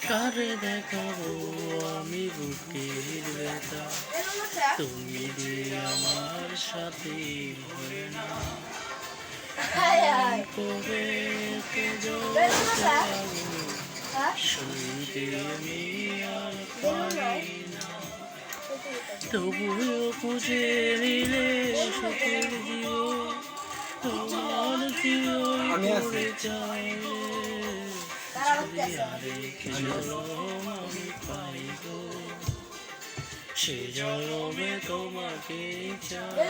কারে দেখাবো আমি বুকের ব্যথা, তুমি যে আমার সাথে হয় না। কবে শুনতে আমি আর পারি না, তবুও খুঁজে নিলে সুখের জীবন তোমার জীবন পড়ে যায়। আমি পাইব সে জন্মে তোমাকে চাই।